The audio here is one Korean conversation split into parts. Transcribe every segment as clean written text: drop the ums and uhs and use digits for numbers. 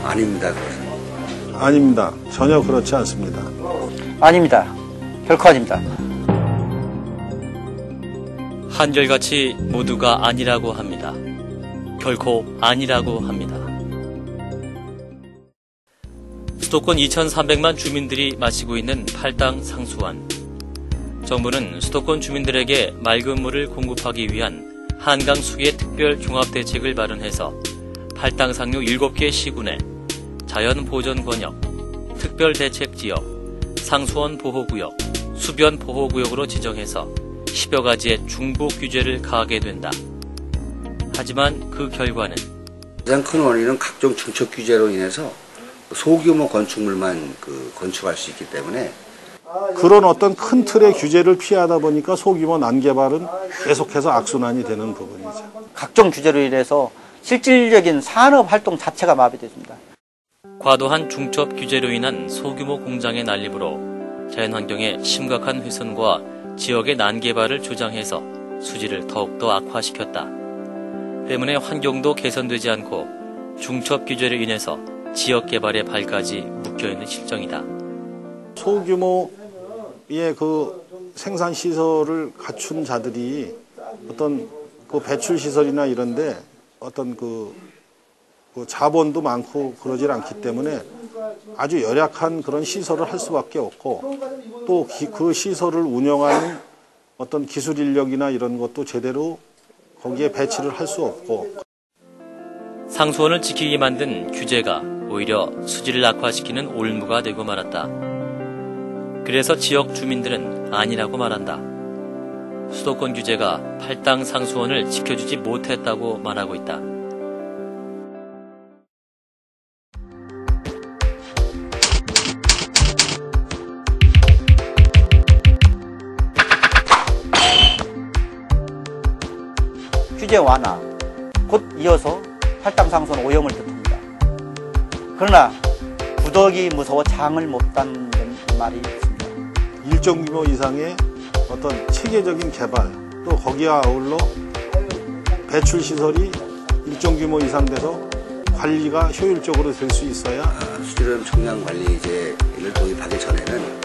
아닙니다. 그것은. 아닙니다. 전혀 그렇지 않습니다. 아닙니다. 결코 아닙니다. 한결같이 모두가 아니라고 합니다. 결코 아니라고 합니다. 수도권 2,300만 주민들이 마시고 있는 팔당 상수원. 정부는 수도권 주민들에게 맑은 물을 공급하기 위한 한강 수계 특별 종합대책을 마련해서 팔당 상류 7개 시군에 자연보전권역, 특별대책지역, 상수원 보호구역, 수변 보호구역으로 지정해서 10여 가지의 중부 규제를 가하게 된다. 하지만 그 결과는 가장 큰 원인은 각종 중첩 규제로 인해서 소규모 건축물만 건축할 수 있기 때문에 그런 어떤 큰 틀의 규제를 피하다 보니까 소규모 난개발은 계속해서 악순환이 되는 부분이죠. 각종 규제로 인해서 실질적인 산업 활동 자체가 마비됐습니다. 과도한 중첩 규제로 인한 소규모 공장의 난립으로 자연환경의 심각한 훼손과 지역의 난개발을 조장해서 수질을 더욱더 악화시켰다. 때문에 환경도 개선되지 않고 중첩 규제로 인해서 지역 개발의 발까지 묶여있는 실정이다. 소규모의 그 생산 시설을 갖춘 자들이 어떤 그 배출 시설이나 이런데 어떤 그 자본도 많고 그러질 않기 때문에 아주 열악한 그런 시설을 할 수밖에 없고 또 그 시설을 운영하는 어떤 기술 인력이나 이런 것도 제대로 거기에 배치를 할 수 없고 상수원을 지키게 만든 규제가 오히려 수질을 악화시키는 올무가 되고 말았다. 그래서 지역 주민들은 아니라고 말한다. 수도권 규제가 팔당 상수원을 지켜주지 못했다고 말하고 있다. 규제 완화, 곧 이어서 팔당 상수원 오염을 뜻합니다. 그러나 구덕이 무서워 장을 못 닫는 말이 있습니다. 일정 규모 이상의 어떤 체계적인 개발 또 거기와 아울러 배출 시설이 일정 규모 이상 돼서 관리가 효율적으로 될 수 있어야 수질오염 총량 관리제를 도입하기 전에는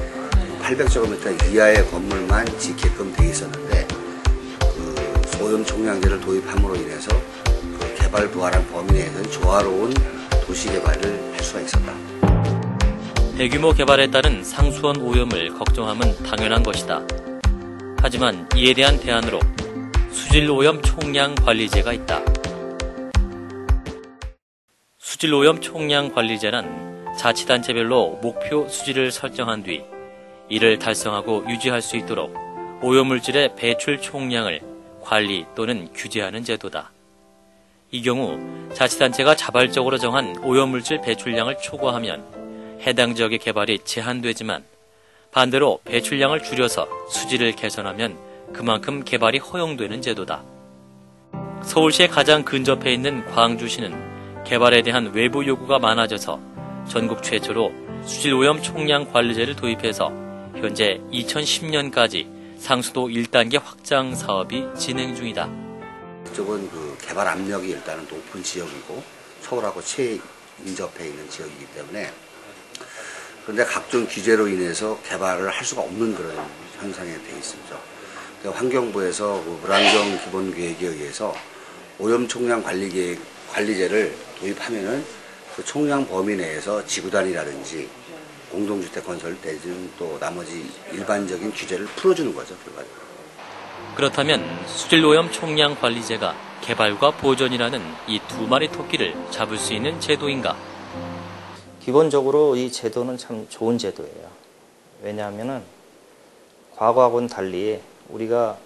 800제곱미터 이하의 건물만 짓게끔 돼 있었는데 오염 총량제를 도입함으로 인해서 그 개발 부활한 범위 내에서는 조화로운 도시 개발을 할 수가 있었다. 대규모 개발에 따른 상수원 오염을 걱정함은 당연한 것이다. 하지만 이에 대한 대안으로 수질오염 총량 관리제가 있다. 수질오염 총량 관리제란 자치단체별로 목표 수질을 설정한 뒤 이를 달성하고 유지할 수 있도록 오염물질의 배출 총량을 관리 또는 규제하는 제도다. 이 경우 자치단체가 자발적으로 정한 오염물질 배출량을 초과하면 해당 지역의 개발이 제한되지만 반대로 배출량을 줄여서 수질을 개선하면 그만큼 개발이 허용되는 제도다. 서울시에 가장 근접해 있는 광주시는 개발에 대한 외부 요구가 많아져서 전국 최초로 수질오염 총량 관리제를 도입해서 현재 2010년까지 상수도 1단계 확장 사업이 진행 중이다. 이쪽은 개발 압력이 일단은 높은 지역이고 서울하고 최인접해 있는 지역이기 때문에 그런데 각종 규제로 인해서 개발을 할 수가 없는 그런 현상에 되어 있습니다. 환경부에서 물환경 기본계획에 의해서 오염 총량 관리제를 도입하면은 그 총량 범위 내에서 지구단이라든지 공동주택 건설 때 또 나머지 일반적인 규제를 풀어주는 거죠. 그렇다면 수질오염 총량 관리제가 개발과 보전이라는 이 두 마리 토끼를 잡을 수 있는 제도인가? 기본적으로 이 제도는 참 좋은 제도예요. 왜냐하면은 과거하고는 달리 우리가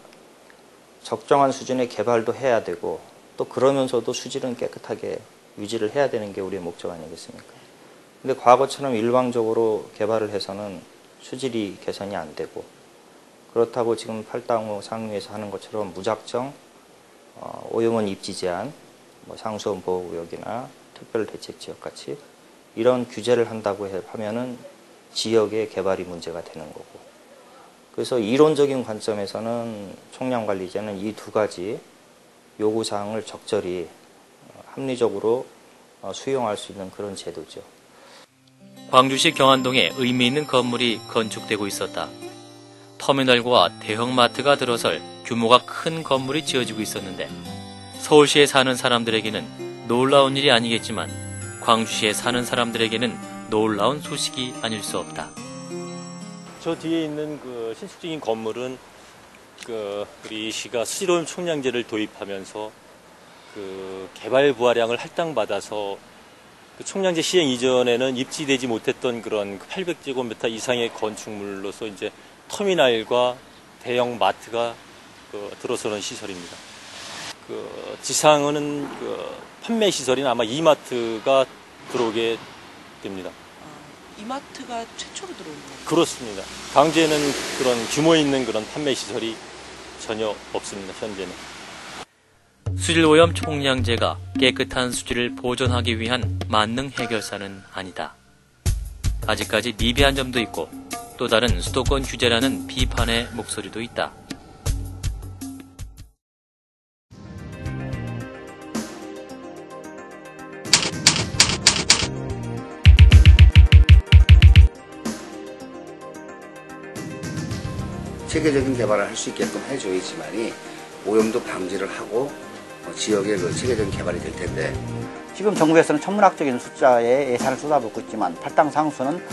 적정한 수준의 개발도 해야 되고 또 그러면서도 수질은 깨끗하게 유지를 해야 되는 게 우리의 목적 아니겠습니까? 근데 과거처럼 일방적으로 개발을 해서는 수질이 개선이 안 되고 그렇다고 지금 팔당호 상류에서 하는 것처럼 무작정 오염원 입지 제한, 상수원 보호구역이나 특별대책지역 같이 이런 규제를 한다고 하면은 지역의 개발이 문제가 되는 거고 그래서 이론적인 관점에서는 총량관리제는 이 두 가지 요구사항을 적절히 합리적으로 수용할 수 있는 그런 제도죠. 광주시 경안동에 의미 있는 건물이 건축되고 있었다. 터미널과 대형마트가 들어설 규모가 큰 건물이 지어지고 있었는데 서울시에 사는 사람들에게는 놀라운 일이 아니겠지만 광주시에 사는 사람들에게는 놀라운 소식이 아닐 수 없다. 저 뒤에 있는 그 신축적인 건물은 우리 시가 수질오염 총량제를 도입하면서 그 개발 부하량을 할당받아서 그 총량제 시행 이전에는 입지되지 못했던 그런 800제곱미터 이상의 건축물로서 이제 터미널과 대형 마트가 들어서는 시설입니다. 지상은 판매 시설인 아마 이마트가 들어오게 됩니다. 이마트가 최초로 들어오는 거예요? 그렇습니다. 광주에는 그런 규모 있는 그런 판매 시설이 전혀 없습니다. 현재는. 수질오염 총량제가 깨끗한 수질을 보존하기 위한 만능 해결사는 아니다. 아직까지 미비한 점도 있고 또 다른 수도권 규제라는 비판의 목소리도 있다. 체계적인 개발을 할 수 있게끔 해줘야지만이 오염도 방지를 하고 지역의 그 체계적인 개발이 될 텐데 지금 정부에서는 천문학적인 숫자에 예산을 쏟아붓고 있지만 팔당 상수는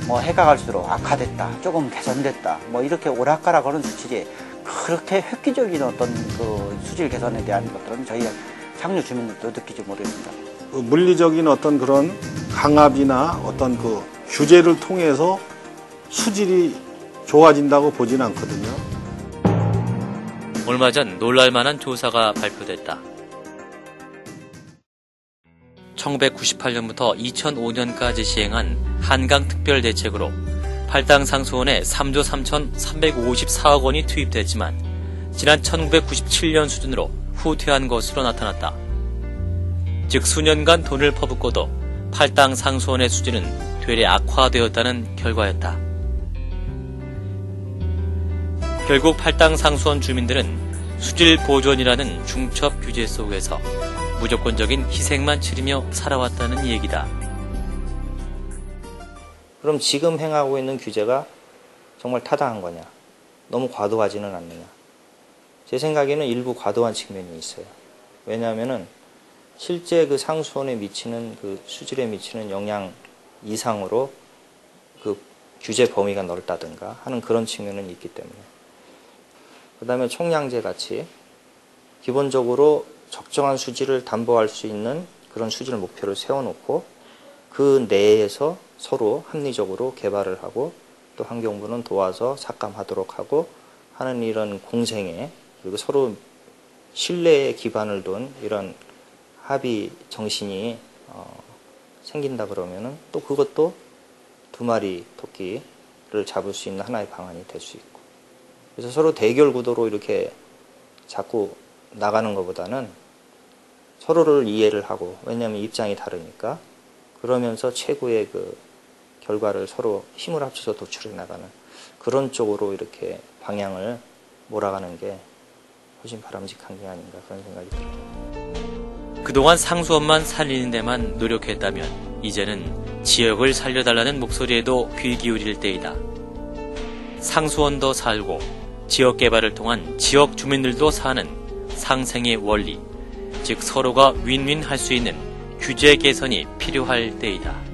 해가 갈수록 악화됐다, 조금 개선됐다, 이렇게 오락가락하는 수치지 그렇게 획기적인 어떤 그 수질 개선에 대한 것들은 저희 상류 주민들도 느끼지 못합니다. 그 물리적인 어떤 그런 강압이나 어떤 그 규제를 통해서 수질이 좋아진다고 보진 않거든요. 얼마 전 놀랄만한 조사가 발표됐다. 1998년부터 2005년까지 시행한 한강특별대책으로 팔당 상수원에 3조 3,354억 원이 투입됐지만 지난 1997년 수준으로 후퇴한 것으로 나타났다. 즉 수년간 돈을 퍼붓고도 팔당 상수원의 수질은 되레 악화되었다는 결과였다. 결국 팔당 상수원 주민들은 수질 보존이라는 중첩 규제 속에서 무조건적인 희생만 치르며 살아왔다는 얘기다. 그럼 지금 행하고 있는 규제가 정말 타당한 거냐? 너무 과도하지는 않느냐? 제 생각에는 일부 과도한 측면이 있어요. 왜냐하면은 실제 그 상수원에 미치는 그 수질에 미치는 영향 이상으로 그 규제 범위가 넓다든가 하는 그런 측면은 있기 때문에. 그 다음에 총량제 같이 기본적으로 적정한 수질을 담보할 수 있는 그런 수질 목표를 세워놓고 그 내에서 서로 합리적으로 개발을 하고 또 환경부는 도와서 삭감하도록 하고 하는 이런 공생에 그리고 서로 신뢰에 기반을 둔 이런 합의 정신이 생긴다 그러면은 또 그것도 두 마리 토끼를 잡을 수 있는 하나의 방안이 될 수 있고 그래서 서로 대결 구도로 이렇게 자꾸 나가는 것보다는 서로를 이해를 하고 왜냐하면 입장이 다르니까 그러면서 최고의 그 결과를 서로 힘을 합쳐서 도출해 나가는 그런 쪽으로 이렇게 방향을 몰아가는 게 훨씬 바람직한 게 아닌가 그런 생각이 듭니다. 그동안 상수원만 살리는 데만 노력했다면 이제는 지역을 살려달라는 목소리에도 귀 기울일 때이다. 상수원도 살고 지역 개발을 통한 지역 주민들도 사는 상생의 원리, 즉 서로가 윈윈할 수 있는 규제 개선이 필요할 때이다.